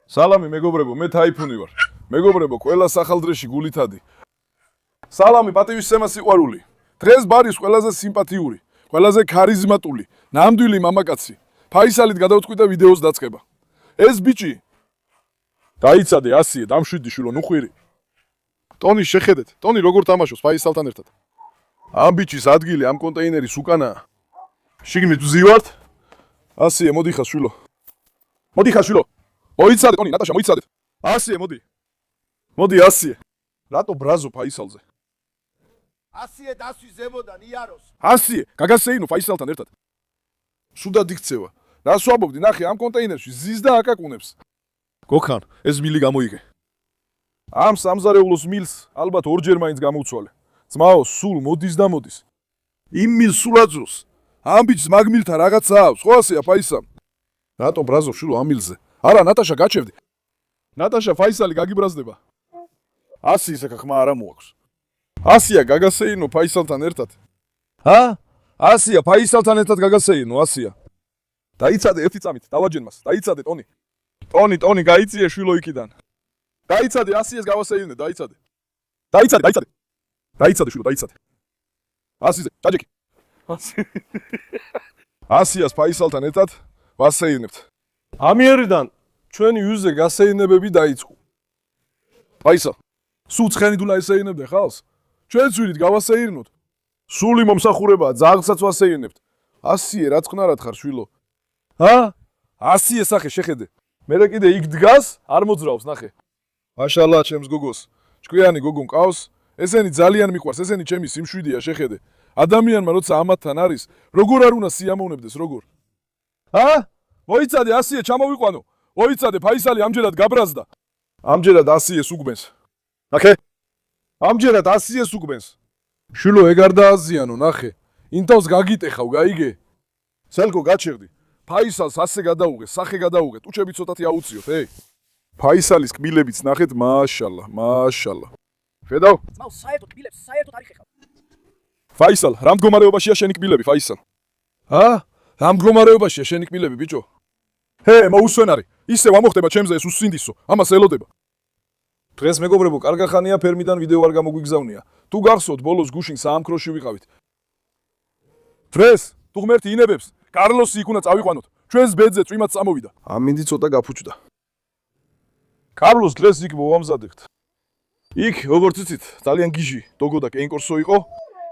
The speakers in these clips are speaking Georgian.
სალამი მეგობრებო, მე თაიფუნი ვარ. მეგობრებო, ყველა სახალდრეში გულითადი. სალამი პატივისცემა სიყვარული. დღეს ბარის ყველაზე სიმპათიური, ყველაზე ქარიზმატული, ნამდვილი მამაკაცი. ფაისალით გადავწყვიტე ვიდეოს დაწყება. ეს ბიჭი დაიცადე 100-ე, დამშვიდი შვილო, ნუხვირი. ტონი შეხედეთ, ტონი როგორ თამაშობს ფაისალთან ერთად. ამ ბიჭის ადგილი ამ კონტეინერის უკანაა. შიგნით ვზივართ. 100-ე, მოდიხარ შვილო. მოდიხარ შვილო. მოიცადე ტონი, ნატაშა მოიცადეთ. 100-ე, მოდი. მოდი 100-ე. რატო ბრაზო ფაისალზე? 100-ე დასვი ზემოდან იაროს. 100-ე, გაგასეინო ფაისალთან ერთად. სუდად იქცევა. რას ვამბობდი, ნახე ამ კონტეინერში ზის და აკაკუნებს. გოხან, ეს მილი გამოიგე. ამ სამზარეულოს მილს ალბათ ორჯერ მაინც გამოვცვალე. ძმაო, სულ მოდის და მოდის. იმ მილს სულ აძროს. ამ ბიჭს მაგ მილთან რაღაცა აქვს, ხო ასეა ფაისალ? რატო ბრაზო შვილო ამ მილზე? არა, ნატაშა გაჩევდი. ნატაშა ფაისალი გაგიბრაზდება. 100 ისე ხმა არ მოაქვს. 100-ია გაგასეინო ფაისალთან ერთად. ჰა? 100-ია ფაისალთან ერთად გაგასეინო 100-ია. დაიცადე ერთი წამით, დავაჯენ მას. დაიცადე ტონი. ტონი, გაიწიე შვილო იქიდან. დაიცადე 100-ეს გავასეინე, დაიცადე. დაიცადე შვილო, დაიცადე. 100-ზე, ჭაჭიკი. 100-ას ფაისალთან ერთად ვასეინებთ. ამიერიდან ჩვენი იუზე გასეინებები დაიწყო. ფაისალ, სულ ცხენიდულა ესეინებდე ხალს? ჩვენ ცვილით გავასეირნოთ. სული მომსახურებაა, ძაღლსაც ვასეირნებთ. 100-ე რა წყნარად ხარ შვილო? ჰა? 100-ე სახე შეხედე. მერე კიდე იქ დგას, არ მოძრაობს, ნახე. მაშალა ჩემს გოგოს. ჭკვიანი გოგო მყავს. ესენი ძალიან მიყვარს, ესენი ჩემი სიმშვიდეა, შეხედე. ადამიანმა როცა ამათთან არის, როგორ არ უნდა სიამოვნებდეს, როგორ? ჰა? მოიცადე 100-ე ჩამოვიყვანო. მოიცადე ფაისალი ამჯერად გაბრაზდა. ამჯერად 100-ეს უგბენს. ნახე? ამჯერად 100-ეს უგბენს. შვილო ეგ არ დააზიანო, ნახე. ინტავს გაგიტეხავ, გაიგე? სელკო გაჩერდი. ფაისალს ასე გადაუღე, სახე გადაუღე, ტუჩები ცოტათი აუციოთ, ეი. ფაისალის კბილებიც ნახეთ, მაშალა. ხედავ? ძმაო, საერთოდ კბილებს, საერთოდ არ იხეხავ. ფაისალ, რა მდგომარეობაშია შენი კბილები, ფაისალ? ჰა? რა მდგომარეობაშია შენი კბილები, ბიჭო? ჰე, მოუსვენარი, ისევ ამოხდება ჩემზე ეს უსინდისო, ამას ელოდება. დღეს მეგობრებო, კარგახანია ფერმიდან ვიდეო არ გამოგვიგზავნია. თუ გახსოვთ, ბოლოს გუშინ საამქროში ვიყავით. დღეს თუ ღმერთი ინებებს, კარლოსი იქ უნდა წავიყვანოთ. ჩვენს ბედზე წვიმაც წამოვიდა. ამინდი ცოტა გაფუჭდა. კარლოს დღეს იქ მოვამზადებთ. იქ, როგორც იცით, ძალიან გიჟი დოგო და კენკორსო იყო.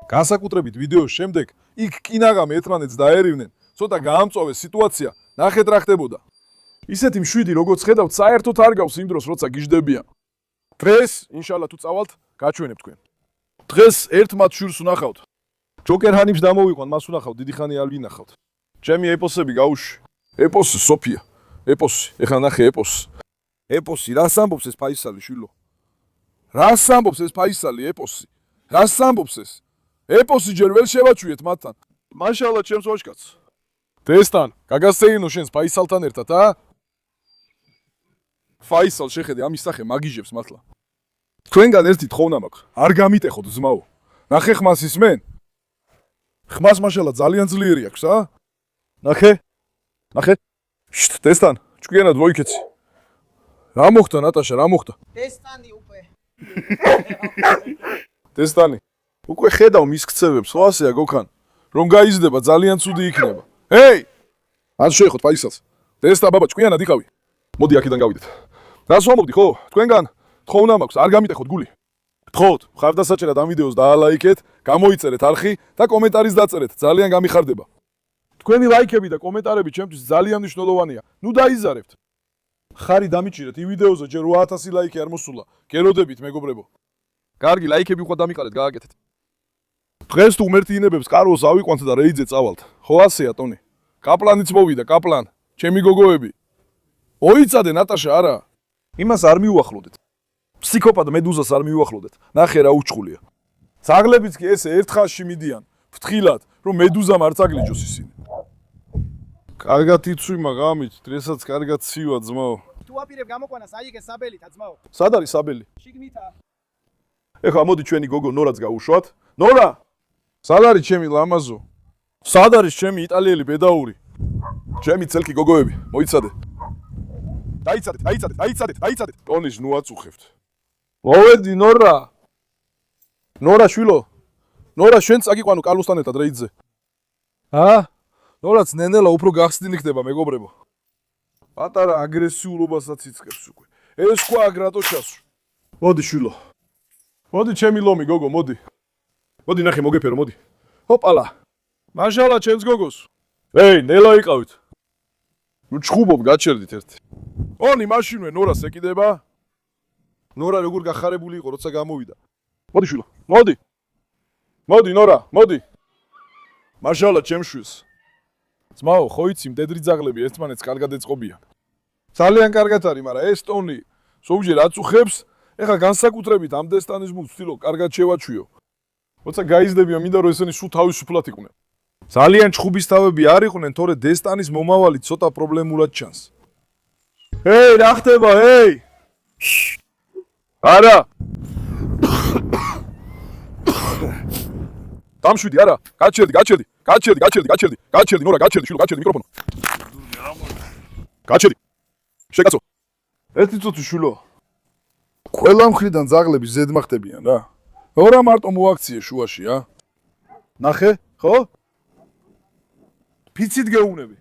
განსაკუთრებით ვიდეოს შემდეგ იქ კინაღამე ერთმანეთს დაერივნენ. ცოტა გაამწოვეს სიტუაცია, ნახეთ რა ხდებოდა. ისეთი მშვიდი როგორც ხედავთ, საერთოდ არ გავს იმ დროს, როცა გიჟდებიან. დღეს, ინშალა თუ წავალთ, გაჩვენებ თქვენ. დღეს ერთ მათ შურს ვნახავთ. ჯოკერ ჰანიბს დამოვიყვან, მას ვნახავთ, დიდი ხანი არ ვინახავთ. ჩემი ეპოსები გაუშვი. ეპოსი სოფია. ეპოსი, ეხლა ნახე ეპოსი. ეპოსი, რას ამბობს ეს ფაისალი შვილო? რას ამბობს ეს ფაისალი ეპოსი? რას ამბობს ეს? ეპოსი ჯერ ვერ შევაჩვიეთ მათთან. მაშალა ჩემს ოშკაც. დესთან, გაგასეინო შენს ფაისალთან ერთად, ა? ფაისალ შეხედე, ამის სახე მაგიჟებს მართლა. თქვენგან ერთი თხოვნა მაქვს. არ გამიტეხოთ ძმაო. ნახე ხმას ისმენ? ხმას მაშალა ძალიან ძლიერი აქვს, ა? ნახე? შტ, დესთან, ჭკვიანად მოიქეცი. რა მოხდა ნატაშა, რა მოხდა? დესტანი უკვე. დესტანი. უკვე ხედავ მის ქცევებს, ხო ასეა გოქან? რომ გაიზრდება ძალიან ცუდი იქნება. ჰეი! არ შეეხოთ ფაისალს. დესტა ბაბა ჭკვიანად იყავი. მოდი აქედან გავიდეთ. რას ვამბობდი ხო? თქვენგან თხოვნა მაქვს, არ გამიტეხოთ გული. გთხოვთ, მხარდასაჭერად ამ ვიდეოს დაალაიქეთ, გამოიწერეთ არხი და კომენტარის დაწერეთ, ძალიან გამიხარდება. თქვენი ლაიქები და კომენტარები ჩემთვის ძალიან მნიშვნელოვანია. ნუ დაიზარებთ. ხარი დამიჭირეთ იმ ვიდეოზე, ჯერ 8000 ლაიქი არ მოსულა. გელოდებით მეგობრებო. კარგი, ლაიქები უკვე დამიყარეთ, გააკეთეთ. დღეს თუ ღმერთი ინებებს, კარლოს ავიყვანთ და რეიძე წავალთ. ხო ასეა ტონი. კაპლანიც მოვიდა, კაპლან. ჩემი გოგოები. ოიცადე ნატაშა არა. იმას არ მიუახლოვდეთ. ფსიქოპატ მედუზას არ მიუახლოვდეთ. ნახე რა უჩხულია. ძაღლებიც კი ესე ერთ ხაზში მიდიან. ფრთხილად, რომ მედუზამ არ წაგლიჯოს ისინი. კარგად იცვიმა ღამით, დღესაც კარგად ცივა ძმაო. თუ აპირებ გამოყვანას, აიგე საბელით, ძმაო. სად არის საბელი? შიგნითა. ეხლა მოდი ჩვენი გოგო ნორაც გავუშვათ. ნორა! სად არის ჩემი ლამაზო? სად არის ჩემი იტალიელი ბედაური? ჩემი ცელკი გოგოები, მოიცადე. დაიცადეთ. ტონის ნუ აწუხებთ. მოვედი ნორა. ნორა შვილო. ნორა შენ წაგიყვანო კარლოსთან ერთად რეიდზე. ნორაც ნენელა უფრო გახსნილი ხდება მეგობრებო. პატარა აგრესიულობასაც იწყებს უკვე. ეს სხვა აგრატო ჩასვ. მოდი შვილო. მოდი ჩემი ლომი გოგო, მოდი. მოდი ნახე მოგეფერო, მოდი. ჰოპალა. მაშალა ჩემს გოგოს. ნელა იყავით. ნუ ჩხუბობ გაჩერდით ერთი. ონი მაშინვე ნორას ეკიდება. ნორა როგორ გახარებული იყო როცა გამოვიდა. მოდი შვილო, მოდი. მოდი ნორა, მოდი. მაშალა ჩემშვილს. ძმაო, ხო იცი მდედრი ძაღლები ერთმანეთს კარგად ეწყობიან. ძალიან კარგად არის, მაგრამ ეს ტონი ზოგჯერ აწუხებს, ეხლა განსაკუთრებით ამ დესტანის მუხს ვთილო, კარგად შევაჩვიო. როცა გაიზრდებიან, მინდა რომ ესენი სულ თავისუფლად იყვნენ. ძალიან ჩხუბისთავები არ იყვნენ, თორე დესტანის მომავალი ცოტა პრობლემურად ჩანს. რა ხდება, არა. დამშვიდი არა, გაჩერდი, ნორა, გაჩერდი, შვილო, გაჩერდი მიკროფონო. გაჩერდი. შეკაცო. ერთი წუთი შვილო. ყველა მხრიდან ძაღლები ზედმა ხდებიან რა. რა მარტო მოაქციე შუაში, ნახე, ხო? ფიცით გეუნები.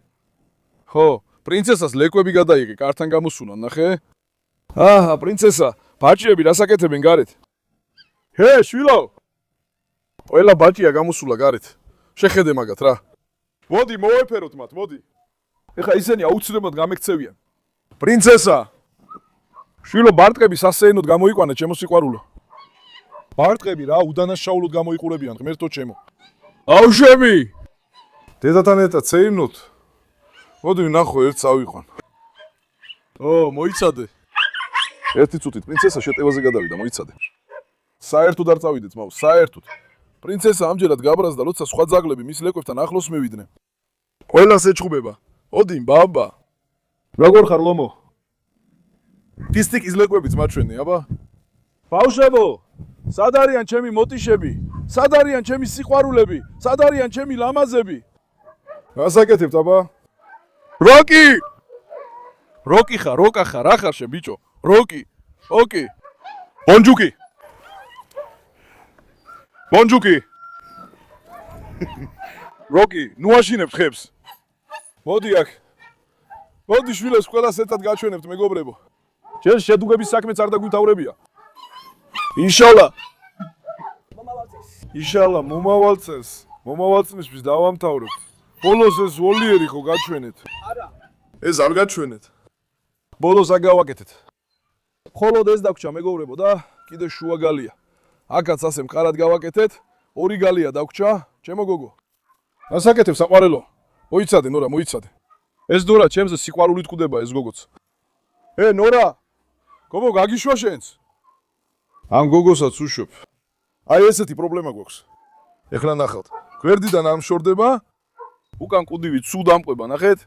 ხო, პრინცესას ლეკვები გადაიღე, კართან გამოსულა, ნახე? პრინცესა, ბაჭიები რასაკეთებენ გარეთ? შვილო. ყველა ბაჭია გამოსულა გარეთ. შეხედე მაგათ რა. მოდი მოვეფეროთ მათ, მოდი. ეხა ისინი აუცილებლად გამექცევიან. პრინცესა. შვილო, ბარტყები სასეენოდ გამოიყვანე ჩემო სიყვარულო. ბარტყები რა, უდანაშაულოდ გამოიყურებიან, ღმერთო ჩემო. ავშები. დედათან ერთად ცეირნოთ. მოდი ვნახო, ერთ წავიყვან. მოიცადე. ერთი წუთით პრინცესა შეტევაზე გადავიდა, მოიცადე. საერთოდ არ წავიდეთ, მაო, საერთოდ. პრინცესა ამჯერად გაბრაზდა, როცა სხვა ძაღლები მის ლეკვებთან ახლოს მევიდნენ. ყველას ეჩხუბება. ოდინ, ბაბა. როგორ ხარ, ლომო? ფისტიკის ლეკვებიც მაჩვენე, აბა. ბავშვებო, სად არიან ჩემი მოტიშები? სად არიან ჩემი სიყვარულები? სად არიან ჩემი ლამაზები? გასაკეთებთ, აბა. როკი! როკი ხარ, როკა ხარ, რა ხარ შე, ბიჭო? როკი. ოკი. ბონჯუკი. ბონჯუკი. როკი, ნუ აშინებთ ხებს. მოდი აქ. მოდი შვილებს ყველას ერთად გაჩვენებთ მეგობრებო. ჯერ შედუღების საქმეც არ დაგვითავრებია. იშალა, მომავალ წელს. მომავალ წლისთვის დავამთავრებთ. ბოლოს ეს ვოლიერი ხო გაჩვენეთ? არა. ეს არ გაჩვენეთ. ბოლოს აგავაკეთეთ. ხოლოდ ეს დაგვრჩა მეგობრებო და კიდე შუა გალია. აქაც ასე მყარად გავაკეთეთ. ორი გალია დაგვრჩა, ჩემო გოგო. გასაკეთებ საყვარელო. მოიცადე ნორა, მოიცადე. ეს ნორა ჩემზე სიყვარულით კვდება ეს გოგოც. ნორა. გოგო გაგიშვა შენც? ამ გოგოსაც უშვებ. აი ესეთი პრობლემა გვაქვს. ეხლა ნახავთ. გვერდიდან არ მშორდება. უკან კუდივი ცუ დამყვება, ნახეთ?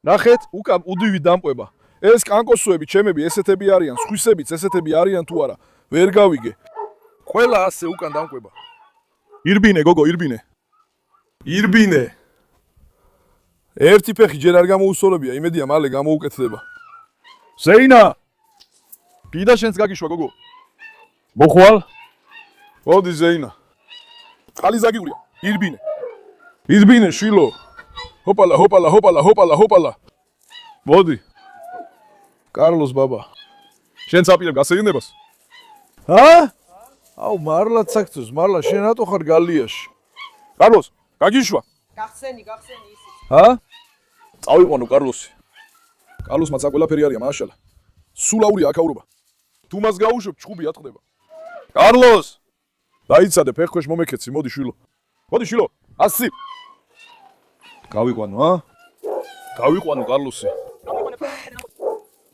ნახეთ, უკან უდივი დამყვება. ეს კანკოსოები, ჩემები ესეთები არიან, სხვისებიც ესეთები არიან თუ არა, ვერ გავიგე. ყველა ასე უკან დამყვება. ირბინე, გოგო, ირბინე. ირბინე. ერთი ფეხი ჯერ არ გამოუსოლებია, იმედია მალე გამოუკეთდება. ზეინა! კიდე შენს გაგიშვა, გოგო. მოხვალ? მოდი ზეინა. ყალი ზაგიურია. ირბინე. ირბინე, შვილო. ჰოპალა. მოდი. კარლოს ბაბა. შენ წაპირებ გასეირნებას? აუ, მარლაც აქცევს, მარლა, შენ რატო ხარ გალიაში? კარლოს, გაგიშვა. გახსენი ისიც. წავიყვანო კარლოსი. კარლოსმა ყველაფერი არია, მაშალა. სულ აურია აქაურობა. თუ მას გაუშვებ, ჩხუბი ატყდება. კარლოს! დაიცადე, ფეხქვეშ მომექეცი, მოდი შვილო. მოდი შვილო, ასი. გავიყვანო, გავიყვანო კარლოსი.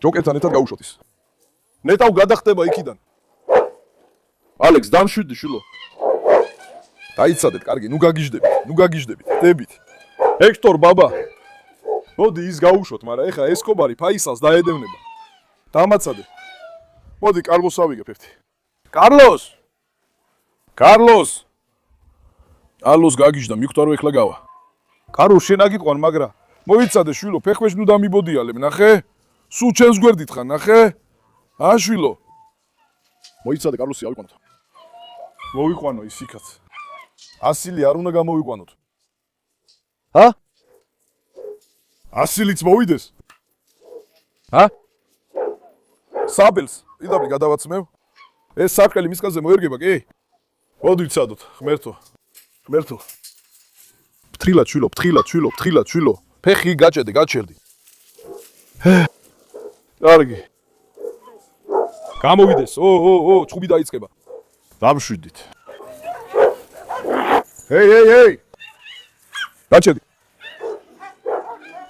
ჯოკერთან ერთად გაუშვოთ ის. ნეტავ გადახტება იქიდან. ალექს, დამშვიდი შვილო. დაიცადეთ, კარგი, ნუ გაგიჟდებით, დებით. ექტორ ბაბა. მოდი ის გაუშვოთ, მაგრამ ეხა ესკობარი ფაისალს დაედევნება. დამაცადე. მოდი კარლოს ავიგებ ერთი. კარლოს! ალოს გაგიჟდა, მიხვდარო ეხლა გავა. კარლოს შენ აგიყვან, მაგრა. მოიცადე შვილო, ფეხქვეშ ნუ დამიბოდიალებ, ნახე? სულ ჩემს გვერდით ხარ, ნახე? აშვილო. მოიცადე კარლოსი ავიყვანოთ. მოვიყვანო ის იქაც. 100 არ უნდა გამოვიყვანოთ. ჰა? 100-იც მოვიდეს. ჰა? საბელს, პირდაპირ გადავაცმევ. ეს საფრთხელი მისკაზე მოერგება, კი? მოდი ვიცადოთ, ღმერთო. ღმერთო. ფთრილად შვილო, ფთრილად შვილო, ფთრილად შვილო. ფეხი გაჭედე, გაჩერდი. კარგი. გამოვიდეს. ჩხუბი დაიწყება. დამშვიდით. ჰეი. გაჩერდი.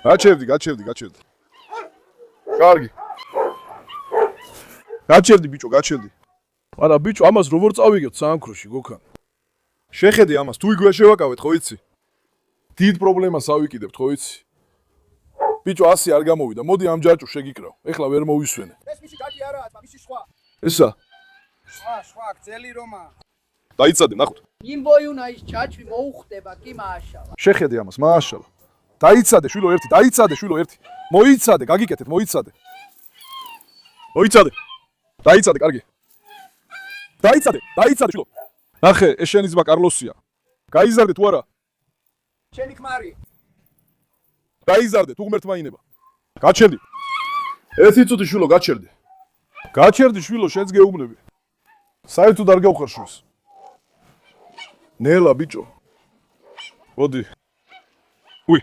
გაჩერდი. კარგი. გაჩერდი ბიჭო, გაჩერდი. არა ბიჭო, ამას როგორ წავიგებთ საანქროში, გოქან? შეხედე ამას, თუ იგვე შევაკავეთ, ხო იცი? დიდ პრობლემას ავიკიდებთ, ხო იცი? ბიჭო, 100 არ გამოვიდა. მოდი ამ ჯაჭვს შეგიკრავ. ეხლა ვერ მოვისვენე. ეს მისი ჯაჭვი არაა, მისი სხვა. ესა, სხვა, გძელი რომა. დაიცადე, ნახოთ. იმ ბოიუნა ის ჩაჩვი მოუხდება კი მააშალა. შეხედე ამას, მააშალა. დაიცადე, შვილო ერთი, დაიცადე, შვილო ერთი. მოიცადე, გაგიკეთეთ, მოიცადე. დაიცადე, კარგი. დაიცადე, შვილო. ნახე, ეს შენი ძმა კარლოსია. გაიზარდე თუ არა? შენი ქმარი. გაიზარდე, თუ ღმერთმა ინება. გაჩერდი. ერთი წუთი შვილო, გაჩერდი. გაჩერდი შვილო, შენს გეუბნები. საერთოდ არ გავხარ შვილს. ნელა ბიჭო. მოდი. უი.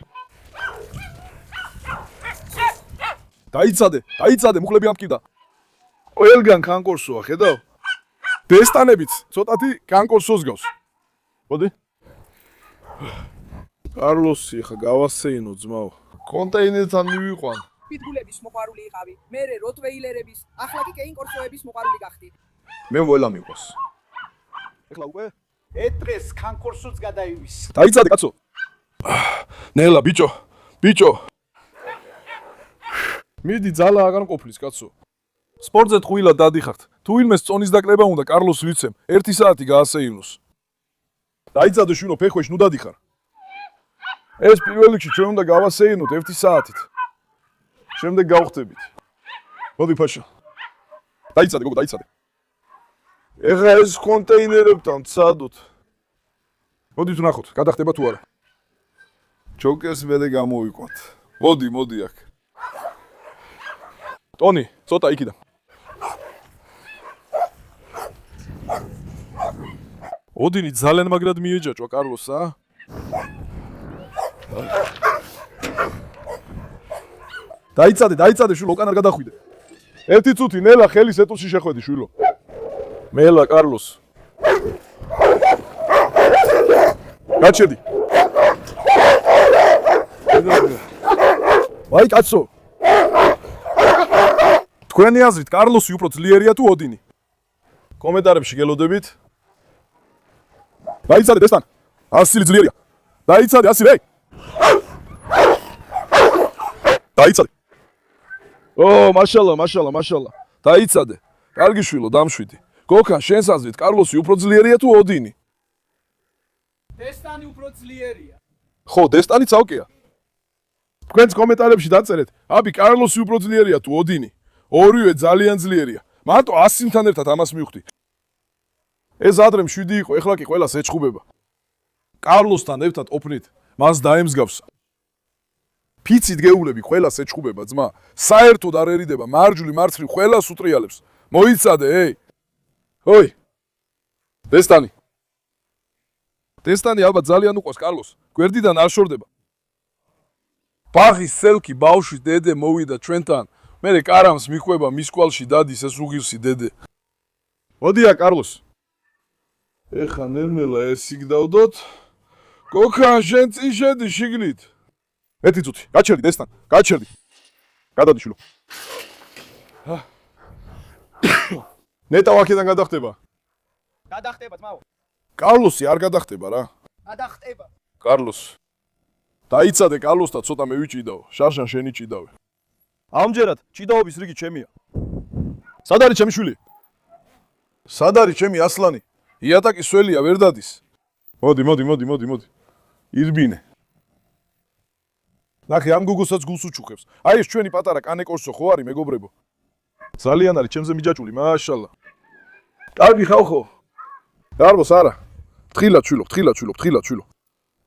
დაიცადე, მუხლები ამტკივდა. ყველგან კანკორსოა, ხედავ? დესტანებიც ცოტათი კანკორსოს გავს. მოდი. კარლოსი, ხა გავასეინო ძმაო. კონტეინერთან მივიყვან. პიტბულების მოყარული იყავი. მერე როტვეილერების, ახლა კი კეინკორსოების მოყარული გახდი. მე ველა მიყვას. ეხლა უკვე? ეტყეს კანკორსოც გადაივის. დაიცადე კაცო. ნელა ბიჭო. მიდი ძალა აღარ მყოფლის კაცო. სპორტზე ტყუილად დადიხართ. თუ ვინმეს წონის დაკლება უნდა კარლოს ვიცემ. 1 საათი გაასეირნოს. დაიცადე შვილო, ფეხვეშ ნუ დადიხარ. ეს პირველ რიგში ჩვენ უნდა გავასეირნოთ 1 საათით. შემდეგ გავხდებით. მოდი ფაშა. დაიცადე გოგო, დაიცადე. ეხლა ეს კონტეინერებთან წადოთ. მოდით ვნახოთ, გადახდება თუ არა. ჯოკერს მერე გამოვიყვანთ. მოდი აქ. ტონი, ცოტა იქიდან. ოდინი ძალიან მაგრად მიეჯაჭვა კარლოს, ა? დაიცადე შვილო, უკან არ გადახვიდე. 1 წუთი ნელა ხელის ეტლში შეხვედი შვილო. მელა კარლოს. გაჩერდი. ვაი კაცო. თქვენი აზრით კარლოსი უფრო ძლიერია თუ ოდინი? კომენტარებში გელოდებით. დაიცადე დესტან. 100 ძლიერია. დაიცადე 100 რეი. დაიცადე. მაშალა. დაიცადე. კარგი შვილო, დამშვიდი. გოქან, შენს აზრით კარლოსი უფრო ძლიერია თუ ოდინი? დესტანი უფრო ძლიერია. ხო, დესტანი ცალკეა. თქვენს კომენტარებში დაწერეთ, აბი კარლოსი უფრო ძლიერია თუ ოდინი? ორივე ძალიან ძლიერია. მარტო 100-მთან ერთად ამას მივხვდი. ეს ადრე 7 იყო, ეხლა კი ყველას ეჩხუბება. კარლოსთან ერთად ოფნით, მას დაემსგავსა. ფიცით გეულები ყველას ეჩხუბება, ძმა. საერთოდ არ ერიდება, მარჯვი მარცხნივ ყველას უტრიალებს. მოიცადე, ეი. ჰოი. დესტანი ალბათ ძალიან უყვარს კარლოს. გვერდიდან არ შორდება. ბაღის სელკი ბავშვი დედე მოვიდა ჩვენთან. მერე კარამს მიხვება მის კვალში დადის ეს უღირსი დედე. მოდია კარლოს. ეხა ნერმელა ეს იგდავდოთ. გოქან შენ წინ შედი შიგნით. 1 წუთი. გაჩერდი დესტან. გაჩერდი. გადადი შვილო. ნეტა ვაკიდან გადახტება. გადახტება ძმაო. კარლოსი არ გადახტება რა. გადახტება. კარლოს. დაიცადე კარლოსთან ცოტა მე ვიჭიდაო. შარშან შენი ჭიდავე. ამჯერად ჭიდაობის რიგი ჩემია. სად არის ჩემი შვილი? სად არის ჩემი ასლანი? იატაკი სველია ვერ დადის. მოდი. ირბინე. ნახე, ამ გოგოსაც გულს უჩუხებს. აი ეს ჩვენი პატარა კანეკორსო ხო არის, მეგობრებო? ძალიან არის ჩემზე მიჯაჭული, მაშალა. კარგი ხავ ხო? დარბოს არა. თხილად შვილო.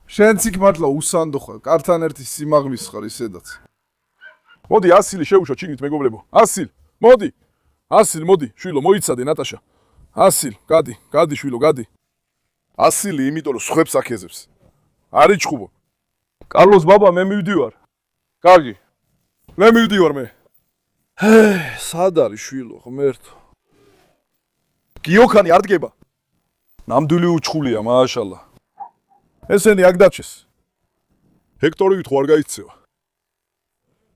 შენც იქ მართლა უსანდო ხარ, კართან ერთი სიმაღლის ხარ ისედაც. მოდი 100 შეუშვა ჩინით მეგობრებო. 100. მოდი. 100 მოდი, შვილო, მოიცადე ნატაშა. 100, გადი შვილო, გადი. 100 იმიტომ რომ სხვებს აქეზებს. არის ჩხუბო. კარლოს ბაბა მე მივდივარ. კარგი. მე მივდივარ მე. სად არის შვილო, ღმერთო. გიოქანი არ დგება. ნამდვილი უჩხულია, მაშალა. ესენი აქ დაჩეს. ჰექტორივით ხო არ გაიქცევა.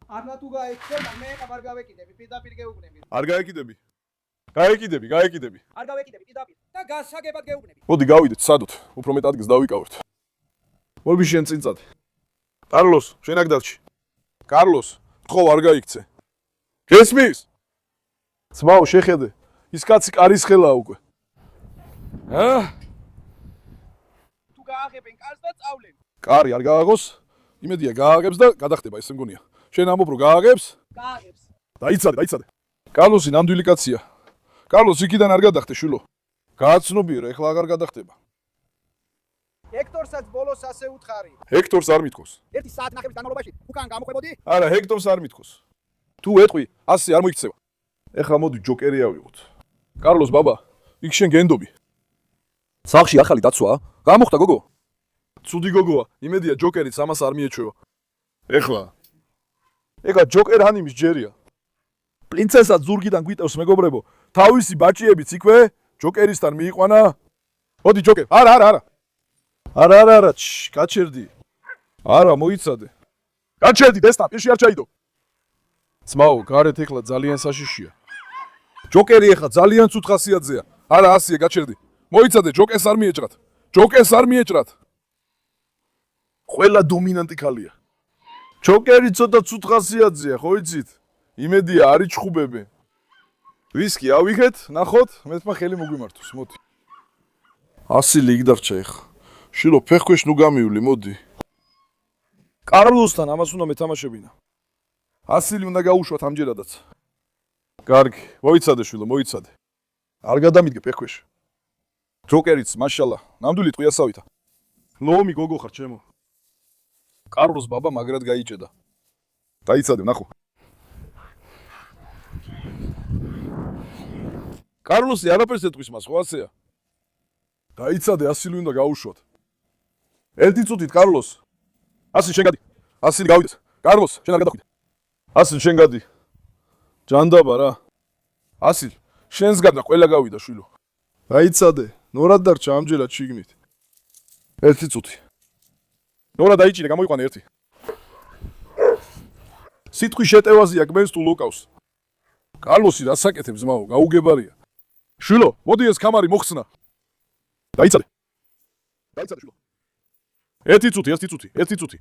არნა თუ გაიქცევა, მე არ გავეკიდები, პირდაპირ გეუბნები. არ გაეკიდები. გაეკიდები. არ გავეკიდები პირდაპირ და გასაგებად გეუბნები. მოდი გავიდეთ სადოთ, უფრო მეტ ადგილს დავიკავებთ. მოდი შენ წინ წადე. კარლოს, შენ აქ დარჩი. კარლოს, ხო არ გაიქცე. გესმის? ძმაო, შეხედე. ის კაცი კარის ხელაა უკვე. თუ გააღებენ კარს და წავლენ. კარი არ გააღოს, იმედია გააღებს და გადახტება, ესე მგონია. შენ ამბობ რომ გააღებს? გააღებს. დაიცადე. კარლოსი ნამდვილი კაცია. კარლოს იქიდან არ გადახტე, შვილო. გააცნობიერე, ეხლა აღარ გადახტება. ჰექტორსაც ბოლოს ასე უთხარი. ჰექტორს არ მithქოს. 1 საათ ნახევრის განმავლობაში უკან გამოყვებოდი? არა, ჰექტორს არ მithქოს. თუ ეტყვი, 100 არ მოიქცევა. ეხლა მოდი ჯოკერი ავიღოთ. კარლოს ბაბა, იქ შენ გენდობი. სახლში ახალი დაცვა? გამოხდა გოგო? ცუდი გოგოა, იმედია ჯოკერიც ამას არ მიეჩვევა. ეხლა ჯოკერ ანიმის ჯერია. პრინცესა ზურგიდან გვიტევს მეგობრებო, თავისი ბაჭიებიც იქვე ჯოკერისთან მიიყვანა. მოდი ჯოკერ. არა. არა, გაჩერდი. არა, მოიცადე. გაჩერდი, დესტა, პირში არ ჩაიდო. ძმაო, გარეთ ეხლა ძალიან საშიშია. ჯოკერი ეხლა ძალიან ცუდ ხასიათზეა. არა, 100 გაჩერდი. მოიცადე, ჯოკერს არ მიეჭრათ. ყველა დომინანტი ქალია. ჯოკერი ცოტა ცუდ ხასიათზეა, ხო იცით? იმედია არ იჩხუბებენ. ვისკი ავიღეთ, ნახოთ, მეთმა ხელი მოგვიმართოს, მოდი. 100 იქ დარჩა ეხლა. შილო ფეხქვეშ ნუ გამივლი, მოდი. კარლოსთან ამას უნდა მეთამაშებინა. 100 უნდა გაუშვათ ამჯერადაც. კარგი, მოიცადე შვილო, მოიცადე. არ გადამიდგე ფეხქვეშ. ჯოკერიც, მაშალა, ნამდვილი ტყვიასავითა. ლომი გოგო ხარ ჩემო. კარლოს ბაბა მაგრად გაიჭედა. დაიცადე, ნახო. კარლოსი არაფერს ეტყვის მას, ხო ასეა? დაიცადე, 100 უნდა გაუშვათ. ერთი წუთით, კარლოს. 100 შენ გადი. 100 გავიდეს. კარლოს, შენ არ გადახვიდე. 100 შენ გადი. ჯანდაბა რა. 100 შენს გადა, ყველა გავიდა შვილო. დაიცადე, ნორად დარჩა ამჯერად შიგნით. ერთი წუთი. ნორა დაიჭირე, გამოიყვანე ერთი. სიტყვი შეტევაზია გმენს თუ ლოკავს. კარლოსი რასაკეთებს ძმაო, გაუგებარია. შვილო, მოდი ეს კამარი მოხსნა. დაიცადე. შვილო. ერთი წუთი.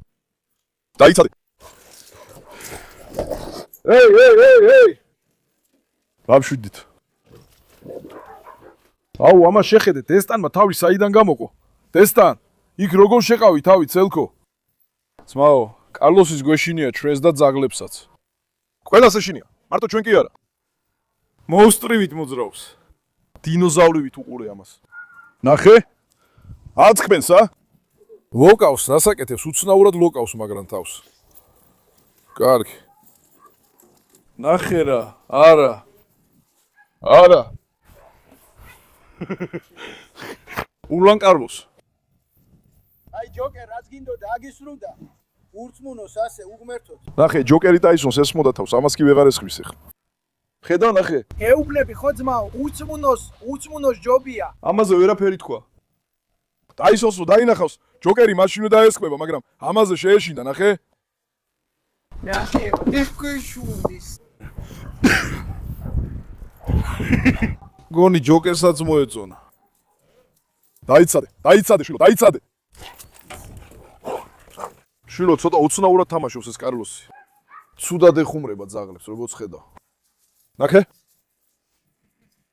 დაიცადე. ეი. გავშვიდით. აუ, ამას შეხედე, დესტანმა თავი საიდან გამოყო? დესტან, იქ როგორ შეყავი თავი ცელკო? ძმაო, კარლოსის გვეშინია ჩვენს და ძაღლებსაც. ყველას ეშინია, მარტო ჩვენ კი არა. მონსტრივით მოძრაობს. დინოზავრივით უყურე ამას. ნახე? აცქმენს, ა? ლოკავს, რასაკეთებს, უცნაურად ლოკავს მაგრამ თავს. კარგი. ნახე რა, არა. ულან კარლოს. აი ჯოკერ, რაც გინდოდა აგისრუდა. ურწმუნოს ასე უღმერთოთ. ნახე, ჯოკერი ტაისონს ესმოდა თავს, ამას კი ვეღარ ესხვის ახლა. ხედავ, ნახე. ეუბნები ხო ძმაო, უწმუნოს ჯობია. ამაზე ვერაფერი თქვა. ტაისონსო დაინახავს, ჯოკერი მაშინვე დაესხება, მაგრამ ამაზე შეეშინდა, ნახე. ნახე, ეხქვეშუდის. გონი ჯოკერსაც მოეწონა. დაიცადე, შვილო, დაიცადე. შვილო, ცოტა უცნაურად თამაშობს ეს კარლოსი. ცუდად ეხუმრება ძაღლებს, როგორც ხედავ. ნახე?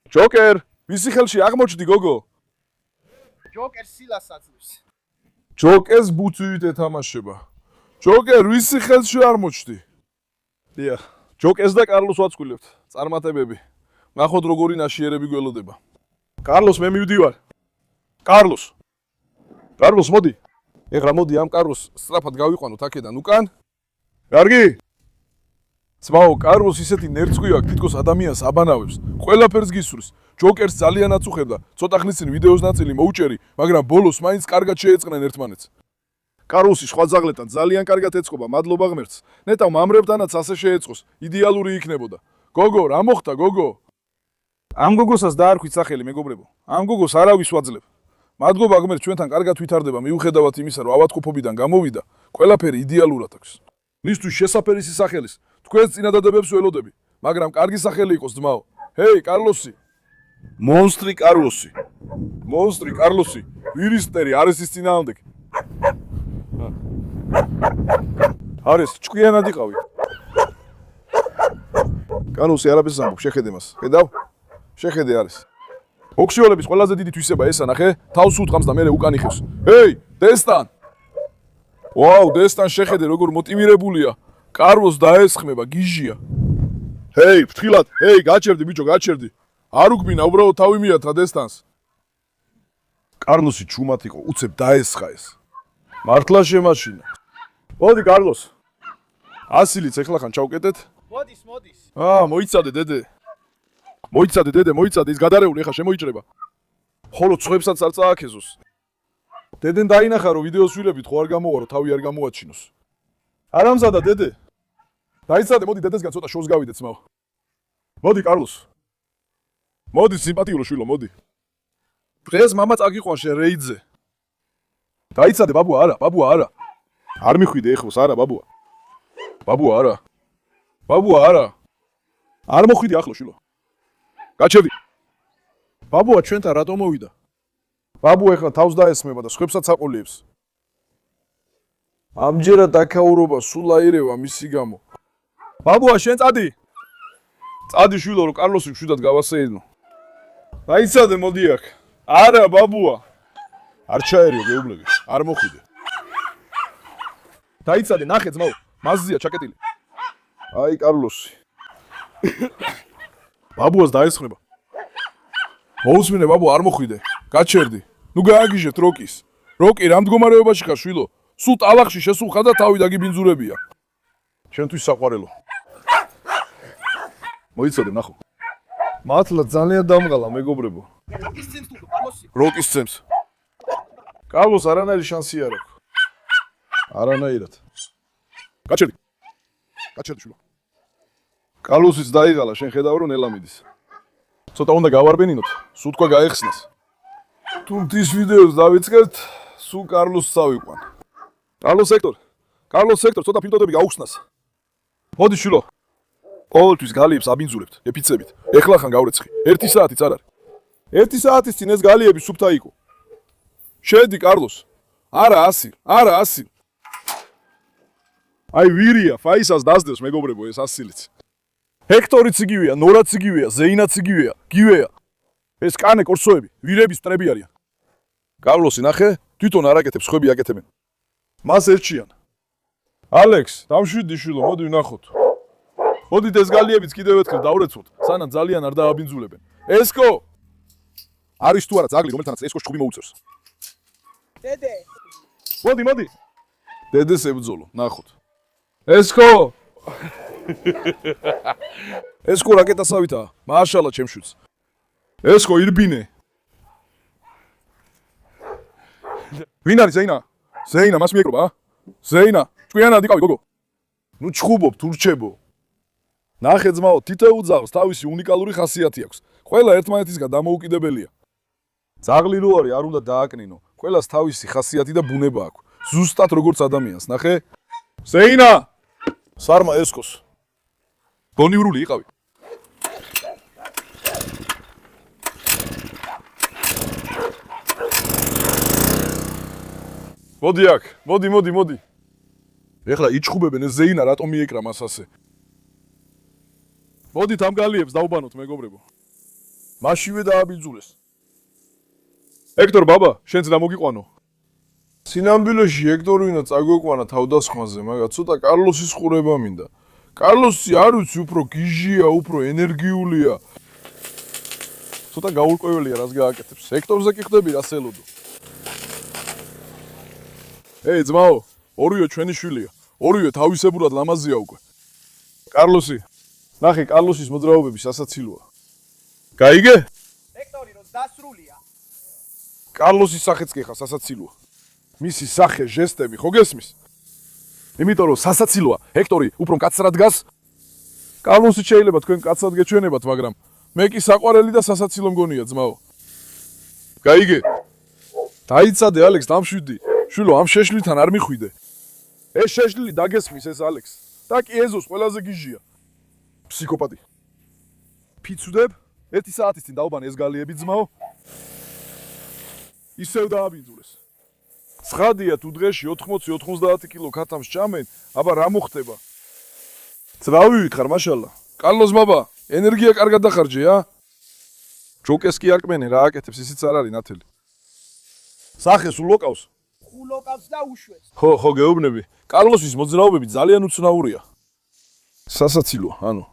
ჯოკერ, ვისი ხელში აღმოჩნდი გოგო? ჯოკერ სილას აძლევს. ჯოკერს ბუცივით ეთამაშება. ჯოკერ, ვისი ხელში არ მოჩდი? დიახ, ჯოკერს და კარლოს ვაწკვილებთ. წარმატებები. ნახოთ როგორი ნაშიერები გველოდება. კარლოს, მე მივდივარ. კარლოს, მოდი. ეხლა მოდი ამ კარლოს სწრაფად გავიყვანოთ აქედან უკან. კარგი? ძმაო, კარლოს ისეთი ნერწყვი აქვს, თითქოს ადამიანს აბანავებს. ყველაფერს გისურს. ჯოკერს ძალიან აწუხებდა. ცოტა ხნის წინ ვიდეოს ნაწილი მოუჭერი, მაგრამ ბოლოს მაინც კარგად შეეწყნენ ერთმანეთს. კარლოსი სხვა ძაღლთან ძალიან კარგად ეწყობა, მადლობა ღმერთს. ნეტავ მამრებთანაც ასე შეეწყოს, იდეალური იქნებოდა. გოგო, რა მოხდა, გოგო? ამ გოგოსაც დაარქვით სახელი, მეგობრებო. ამ გოგოს არავის ვაძლევ. მადლობა ღმერთს, ჩვენთან კარგად ვითარდება, მიუხედავად იმისა, რომ ავადმყოფობიდან გამოვიდა, ყველაფერი იდეალურად აქვს. მისთვის შესაფერისი სახელის, თქვენს წინადადებებს ველოდები, მაგრამ კარგი სახელი იყოს, ძმაო. ჰეი, კარლოსი. მონსტრი კარლოსი. ვირისტერი არის ის წინააღმდეგ. არის, ჭკვიანად იყავი. კარლოსი არაფერს ამბობ, შეხედე მას. ხედავ? შეხედე არის. ოქშიოლების ყველაზე დიდი თვისება ესა, ნახე, თავს უთყამს და მერე უკან იხევს. ჰეი, დესტან. ვაუ, დესტან შეხედე როგორ მოტივირებულია. კარლოს დაესხმება, გიჟია. ჰეი, ფრთხილად, ჰეი, გაჩერდი ბიჭო, გაჩერდი. არ უკბინა, უბრალოდ თავი მიათრა დესტანს. კარლოსი ჩუმად იყო, უცებ დაესხა ეს. მართლა შემაშინა. მოდი კარლოს. ასილიც ეხლა ხან ჩავკეტეთ. მოდის. მოიცადე დედე. მოიცადე, ის გადარეული ეხლა შემოიჭრება. ხოლო ცხებსაც არ წააქეზოს. დედენ დაინახა რომ ვიდეოს ვილებით ხო არ გამოვა, თავი არ გამოაჩინოს. არ ამზადა დედე. დაიცადე, მოდი დედესგან ცოტა შოს გავიდეთ ძმაო. მოდი კარლოს. მოდი სიმპათიურო შვილო, მოდი. დღეს მამა წაგიყვან შენ რეიდზე. დაიცადე, ბაბუა არა. არ მიხვიდე ეხოს, არა ბაბუა. ბაბუა არა. არ მოხვიდი ახლო შვილო. გაჩერდი. ბაბუა ჩვენთან რატომ მოვიდა? ბაბუა ეხლა თავს დაესმება და სხვებსაც აყოლიებს. ამჯერად დაქაურობა სულ აირევა მისი გამო. ბაბუა შენ წადი. წადი შვილო, რომ კარლოსი მშვიდად გავასეირნო. დაიცადე, მოდი აქ. არა ბაბუა. არ ჩაერიო გეუბნები. არ მოხვიდე. დაიცადე, ნახე ძმაო, მასზეა ჩაკეტილი. აი კარლოსი. ბაბუას დაესხმება. მოусმინე ბაბუ, არ მოხვიდე. გაჩერდი. ნუ გააგიჟეთ როკის. როკი რა მდგომარეობაში ხარ შვილო? სულ ტალახში შესულხა და თავი დაგიბინძურებია. შენთვის საყვარელო. მოიცადე, ნახო. მართლა ძალიან დამღალა მეგობრებო. როკის ცემს. კარლოს არანაირი შანსი არ აქვს. არანაირად. გაჩერდი შვილო. კარლოსიც დაიღალა, შენ ხედავ რომ ნელამიდის. ცოტა უნდა გავარბენინოთ, სულ თქვა გაეხსნას. თუ მის ვიდეოს დავიწყებთ, სულ კარლოს წავიყვან. კარლოს სექტორ, ცოტა ფილტრები გაუხსნას. მოდი შვილო. ყოველთვის გალიებს აბინძურებთ, ეფიცებით. ეხლა ხან გავრეცხი. 1 საათიც არ არის. 1 საათის წინ ეს გალიები სუფთა იყო. შედი კარლოს. არა 100. აი ვირია, ფაისას დასდევს მეგობრებო ეს ასილიც. ჰექტორიც იგივეა, ნორაც იგივეა, ზეინაც იგივეა, გივეა. ეს კანე კორსოები, ვირების მტრები არიან. კარლოსი ნახე, თვითონ არ აკეთებს, ხვები აკეთებენ. მას ერჩიან. ალექს, დამშვიდი შვილო, მოდი ვნახოთ. მოდით ეს გალიებიც კიდევ ერთხელ დავრეცოთ, სანამ ძალიან არ დააბინძულებენ. ესკო! არის თუ არა ძაღლი, რომელთანაც ესკოს ჩხუბი მოუწევს. დედე. მოდი. დედეს ებრძოლო, ნახოთ. ესკო! ესკო რაკეტასავითაა, მაშალა ჩემშვილს. ესკო ირბინე. ვინ არის ზეინა? ზეინა მას მიეკრობა, ა? ზეინა, ჭკვიანად იყავი გოგო. ნუ ჩხუბობ, თუ რჩებო. ნახე ძმაო, თითოეულ ძაღლს თავისი უნიკალური ხასიათი აქვს. ყველა ერთმანეთისგან დამოუკიდებელია. ძაღლი რო არის, არ უნდა დააკნინო. ყველას თავისი ხასიათი და ბუნება აქვს. ზუსტად როგორც ადამიანს, ნახე. ზეინა! სარმა ესკოს. გონივრული იყავი. მოდი აქ, მოდი. ეხლა იჩხუბებენ ეს ზეინა რატომ მიეკრა მას ასე. მოდით ამ გალიებს დავბანოთ მეგობრებო. მაშივე დააბინძურეს. ჰექტორ ბაბა, შენც დამოგიყვანო. სინამდვილეში ჰექტორი უნდა წაგვეკვანა თავდასხმაზე, მაგრამ ცოტა კარლოსის ყურება მინდა. კარლოსი არ ვიცი, უფრო გიჟია, უფრო ენერგიულია. ცოტა გაურკვეველია რას გააკეთებს. ჰექტორზე კი ხდები რას ელოდო. ეი ძმაო, ორივე ჩვენი შვილია. ორივე თავისებურად ლამაზია უკვე. კარლოსი, ნახე კარლოსის მოძრაობები სასაცილოა. გაიგე? ჰექტორი რო დასრულია. კარლოსის სახეც კი ხა სასაცილოა. მისი სახე, ჟესტები, ხო გესმის? იმიტომ რომ სასაცილოა, ჰექტორი უფრო მკაცრად დგას. კარლოსი შეიძლება თქვენ მკაცრად გეჩვენებათ, მაგრამ მე კი საყვარელი და სასაცილო მგონია ძმაო. გაიგე? დაიცადე ალექს დამშვიდი. შვილო, ამ შეშლილთან არ მიხვიდე. ეს შეშლილი დაგესმის ეს ალექს. და კი ეზოს ყველაზე გიჟია. ფსიქოპატი. ფიცუდებ? 1 საათის წინ დაუბან ეს გალიები ძმაო. ისევ დააბინძურეს. ცხადია თუ დღეში 80-90 კილო ქათამს ჭამენ, აბა რა მოხდება? ძრავი ვიქარ, მაშალა. კარლოს ბაბა, ენერგია კარგად დახარჯე, ა? ჯოკეს კი არკმენე, რა აკეთებს, ისიც არ არის ნათელი. სახე სულ ლოკავს? ხულოკავს და უშვეს. ხო, გეუბნები. კარლოსის მოძრაობები ძალიან უცნაურია. სასაცილოა, ანუ.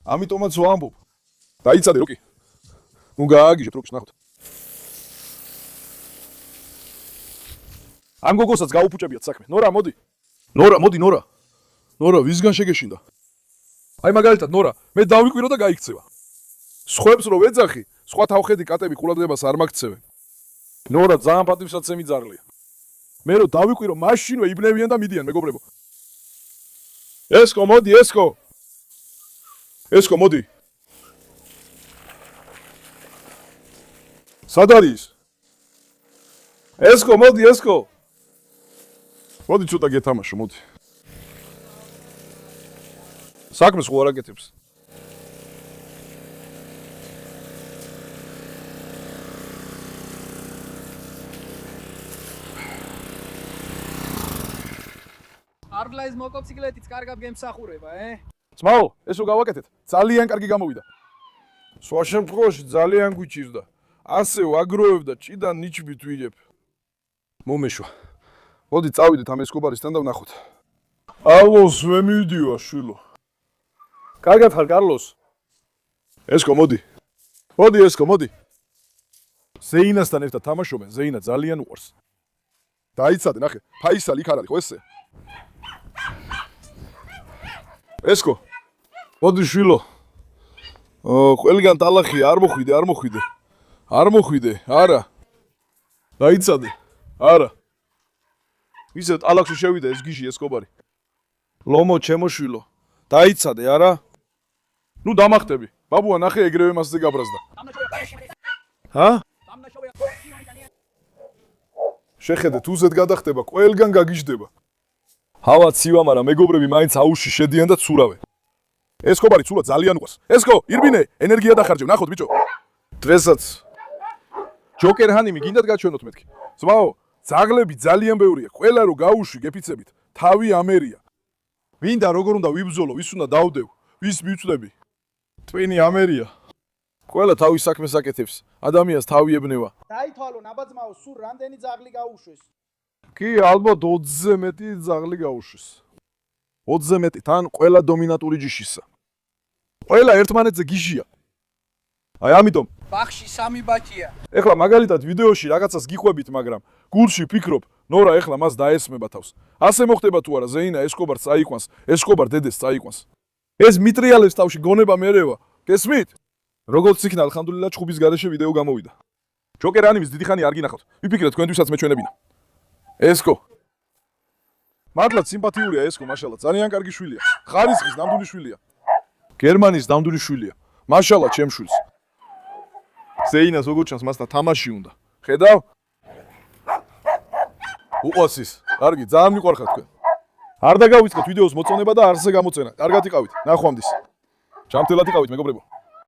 ამიტომაც ვამბობ. დაიცადე როკი. ნუ გააგიჟეთ როკის ნახოთ. ამ გოგოსაც გაუფუჭებიათ საქმე. ნორა, მოდი. ნორა. ნორა, ვისგან შეგეშინდა? აი მაგალითად, ნორა, მე დავიკვირო და გაიქცევა. სხვებს რო ვეძახი, სხვა თავხედი კატები ყურადღებას არ მაგცევენ. ნორა ძალიან პატივსაცემი ძაღლია. მე რო დავიკვირო, მაშინვე იბნევიან და მიდიან, მეგობრებო. ესკო, მოდი, ესკო. ესკო, მოდი. სად არის? ესკო, მოდი, ესკო. მოდი ცოტა გეთამაშო, მოდი. საქმეს ხო არ აკეთებს? არბლაის მოტოციკლეტიც კარგად გემსახურება, ძმაო, ესო გავაკეთეთ. ძალიან კარგი გამოვიდა. სხვა შემთხვევაში ძალიან გვიჭირდა. ასე ვაგროვებ და ჭიდან ნიჩბით ვიღებ. მომეშვა. მოდი წავიდეთ ამ ესკობარისთან და ვნახოთ. ალოს მე მივიდიო, შვილო. კარგად ხარ, კარლოს? ესკო, მოდი. მოდი, ესკო, მოდი. ზეინასთან ერთად თამაშობენ, ზეინა ძალიან უყვარს. დაიცადე, ნახე, ფაისალი იქ არ არის, ხო ესე? ესკო, მოდი შვილო. ყველგან ტალახი არ მოხვიდე. არ მოხვიდე, არა. დაიცადე, არა. ისე ტალახში შევიდა ეს გიჟი ესკობარი. ლომო, ჩემო შვილო. დაიცადე, არა? ნუ დამახტები. ბაბუა ნახე ეგრევე მასზე გაბრაზდა. ჰა? შეხედე, თუ ზედ გადახტება, ყველგან გაგიჟდება. ჰავა ცივა, მაგრამ მეგობრები მაინც აუში შედიან და ცურავენ. ესკობარი ცურა ძალიან უყვარს. ესკო, ირბინე, ენერგია დახარჯე, ნახოთ ბიჭო. დღესაც ჯოკერ ჰანიმი გინდათ გაჩვენოთ მეთქი. ძმაო, ძაღლები ძალიან ბევრია. ყველა რო გაუში გეფიცებით, თავი ამერია. ვინდა როგორ უნდა ვიბრძოლო, ვის უნდა დავდევ, ვის მივწდები. ტვინი ამერია. ყველა თავის საქმეს აკეთებს. ადამიანს თავი ებნევა. დაითვალო ნაბაძმაო, სულ რამდენი ძაღლი გაუშვეს? კი, ალბათ 20-ზე მეტი ძაღლი გაუშვეს. 20-ზე მეტი, თან ყველა დომინატური ჯიშისა. ყველა ერთმანეთზე გიჟია. აი ამიტომ ბახში 3 ბაჭია. ეხლა მაგალითად ვიდეოში რაღაცას გიყვებით, მაგრამ გულში ფიქრობ, ნორა ეხლა მას დაესმება თავს. ასე მოხდება თუ არა, ზეინა ესკობარს წაიყვანს, ესკობარ დედეს წაიყვანს. ეს მიტრიალებს თავში გონება მერევა. გესმით? როგორც იქნა, ალხამდულილა ჩხუბის გარეშე ვიდეო გამოვიდა. ჯოკერ ანიმის დიდი ხანი არ გინახავთ. ვიფიქრეთ თქვენთვისაც მეჩვენებინა. ესკო. მართლაც სიმპათიურია ესკო, მაშალა, ძალიან კარგი შვილია. ხარისხის ნამდვილი შვილია. გერმანიის ნამდვილი შვილია. მაშალა ჩემ შვილს. ზეინას როგორ ჩანს, მასთან თამაში უნდა. ხედავ? უყვარს ის. კარგი, ძალიან მიყვარხარ თქვენ. არ დაგავიწყეთ ვიდეოს მოწონება და არსზე გამოწენა. კარგად იყავით. ნახვამდის. ჯანმრთელად იყავით, მეგობრებო.